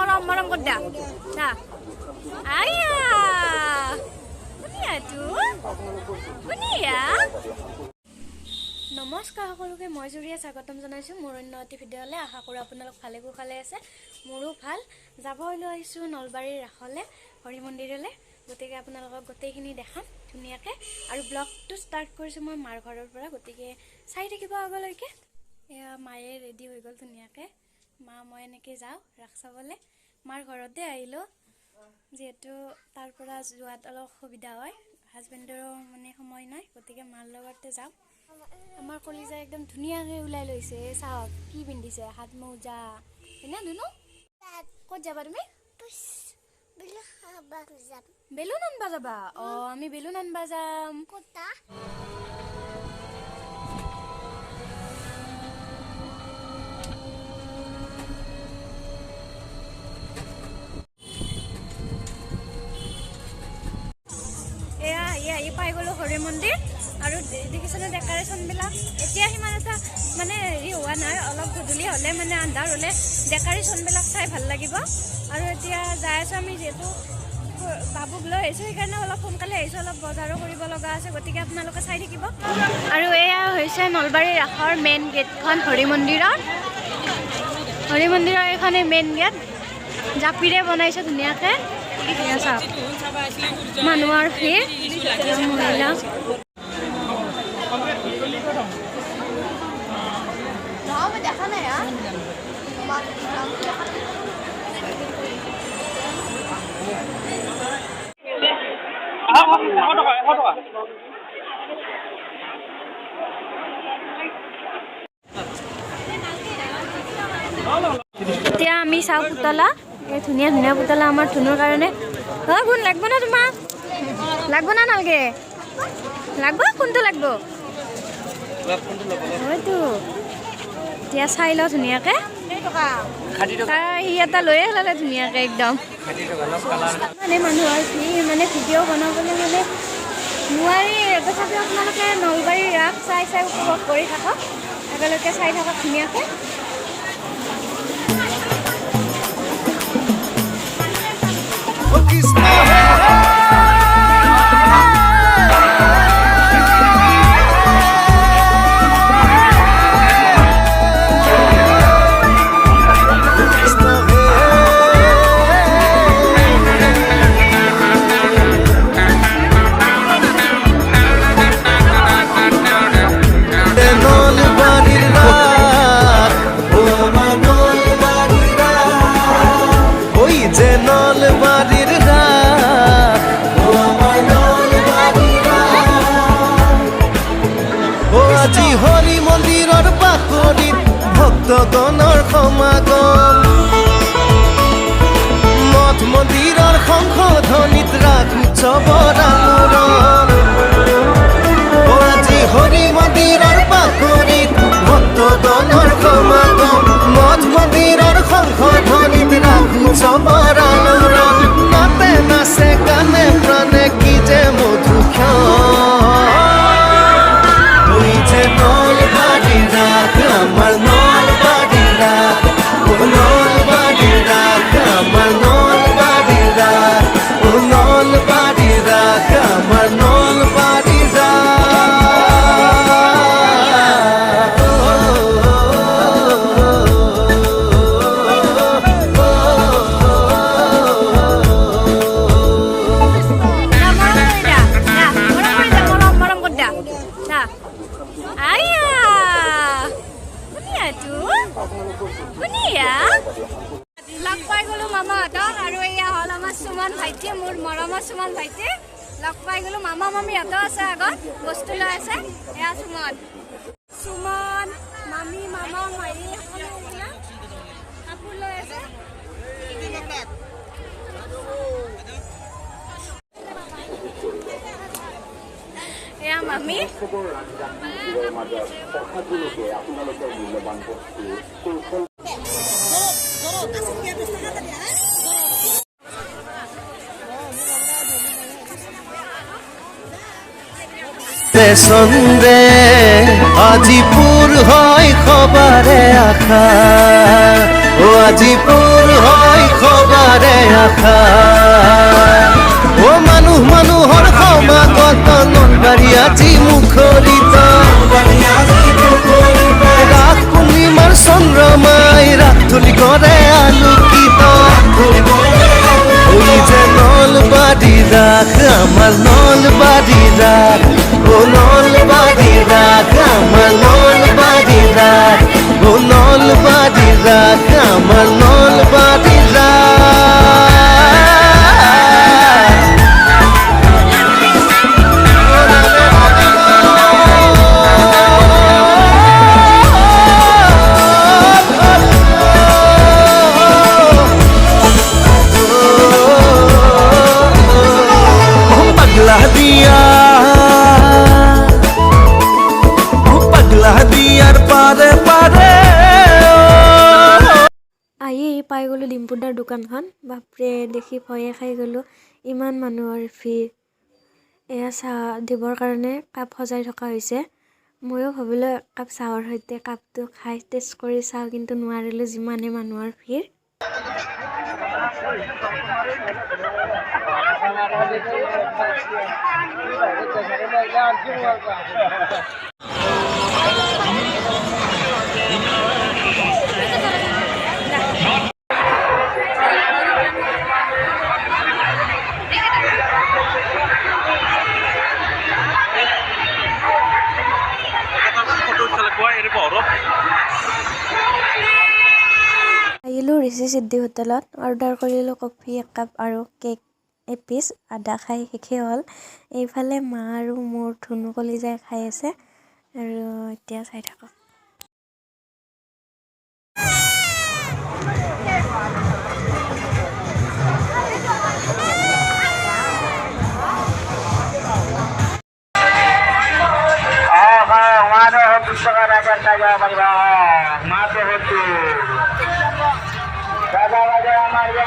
মৰম মৰম কৰি দা না আয়া শুনিয়া তো শুনিয়া নমস্কাৰ সকলোকে মই জুৰিয়া স্বাগতম জনাইছোঁ মোৰ অন্য অতি ভিডিঅ'লৈ আশা কৰোঁ আপোনালোক ভালে কুশলে আছে মোৰো ভাল যাব লৈ আহিছোঁ নলবাৰীৰ ৰাসলৈ হৰি মন্দিৰলৈ গতিকে আপোনালোকক গোটেইখিনি দেখাম ধুনীয়াকৈ আৰু ব্লগটো ষ্টাৰ্ট কৰিছোঁ মই মাৰ ঘৰৰ পৰা গতিকে চাই থাকিব আগলৈকে এয়া মায়ে ৰেডি হৈ গ'ল ধুনীয়াকৈ মা মই এনেকৈ যাওঁ ৰাস চাবলৈ মাৰ ঘৰতে আহিলোঁ যিহেতু তাৰ পৰা যোৱাত অলপ অসুবিধা হয় হাজবেণ্ডৰো মানে সময় নাই গতিকে মাৰ লগতে যাওঁ আমাৰ কলিজা একদম ধুনীয়াকৈ ওলাই লৈছে চাওক কি পিন্ধিছে হাত মোজা হয়নে ধুনু ক'ত যাবা তুমি বেলুন আনবা যাবা অঁ আমি বেলুন আনবা যাম ক'তা পাই গ'লো হৰি মন্দিৰ আৰু দেখিছেনে ডেকৰেশ্যনবিলাক এতিয়া সিমান এটা মানে হেৰি হোৱা নাই অলপ গধূলি হ'লে মানে আন্ধাৰ হ'লে ডেকৰেশ্যনবিলাক চাই ভাল লাগিব আৰু এতিয়া যাই আছোঁ আমি যিহেতু বাবুক লৈ আহিছোঁ সেইকাৰণে অলপ সোনকালে আহিছোঁ অলপ বজাৰো কৰিব লগা আছে গতিকে আপোনালোকে চাই থাকিব আৰু এয়া হৈছে নলবাৰী ৰাসৰ মেইন গেটখন হৰি মন্দিৰৰ এইখনে মেইন গেট জাপিৰে বনাইছে ধুনীয়াকৈ মানুহৰ ভিৰ মহিলা দেখা নাই এতিয়া আমি চাওঁ পুতলা এই ধুনীয়া ধুনীয়া পুতলা আমাৰ ধুনুৰ কাৰণে অঁ কোন লাগব না তোমাক লাগব না নালগে লাগব কোনটো লাগব হয়তো এতিয়া চাই লওঁ ধুনীয়াকৈ সি এটা লৈয়ে ল'লে ধুনীয়াকৈ একদম মানে মানুহৰ মানে ভিডিঅ' বনাবলৈ মানে নোৱাৰি তথাপি আপোনালোকে নলবাৰীৰ ৰাস চাই উপভোগ কৰি থাকক একেলগে চাই থাকক ধুনীয়াকৈ হৰি মন্দিৰৰ বাকৰিত ভক্তগণৰ সমাগম মঠ মন্দিৰৰ সংশোধনীত ৰাস উৎসৱৰ আলোড়ন আজি হৰি মন্দিৰৰ বাকৰিত ভক্তগণৰ সমাগম মঠ মন্দিৰৰ সংশোধনীত ৰাস উৎসৱৰ আলোড়ন নাতে নাচে গানে প্ৰাণে কি যে মধুক্ষণ আমার নলবাড়ি রাত ও নলবাড়ি রাত আমার নলবাড়ি রাত ও নলবাড়ি রাত আমার নলবাড়ি লগ পাই গ'লো মামাহঁতক আৰু এয়া হ'ল আমাৰ সুমন ভাইটি মোৰ মৰমৰ সুমন ভাইটি লগ পাই গ'লো মামা মামীহঁতো আছে আগত বস্তু লৈ আছে এয়া সুমন মামী মামা মাহী সকলো কাপোৰ লৈ আছে এয়া মামী চন্দ্ৰে আজিপুৰ হয় খবৰে আখা ও আজিপুৰ হয় সবাৰে আশা মানুহ মানুহৰ সমাগত নলবাৰী আজি মুখৰিত ৰাস পূৰ্ণিমাৰ চন্দ্ৰমাই ৰাস তুলি কৰে আলোকিত ওই যে নলবাৰী ৰাস আমাৰ নলবাৰী ৰাস নলবাৰী ৰাস আমাৰ নলবাৰী ৰাস নলবাৰী ৰাখ আমাৰ নলবাৰী পাগলা দিয়া পাগলা দিয়াৰ পাৰে পাৰে পাই গ'লোঁ ডিম্পুদাৰ দোকানখন বাপৰে দেখি ভয়ে খাই গ'লোঁ ইমান মানুহৰ ভিৰ এয়া চাহ দিবৰ কাৰণে কাপ সজাই থকা হৈছে ময়ো ভাবিলোঁ কাপ চাহৰ সৈতে কাপটো খাই টেষ্ট কৰি চাওঁ কিন্তু নোৱাৰিলোঁ যিমানে মানুহৰ ভিৰ আহিলোঁ ঋষি সিদ্ধি হোটেলত অৰ্ডাৰ কৰিলোঁ কফি একাপ আৰু কেক এপিচ আদা খাই শেষেই হ'ল এইফালে মা আৰু মোৰ ধুনু কলিজাই খাই আছে আৰু এতিয়া চাই থাকক Dadah-dadah, Maria,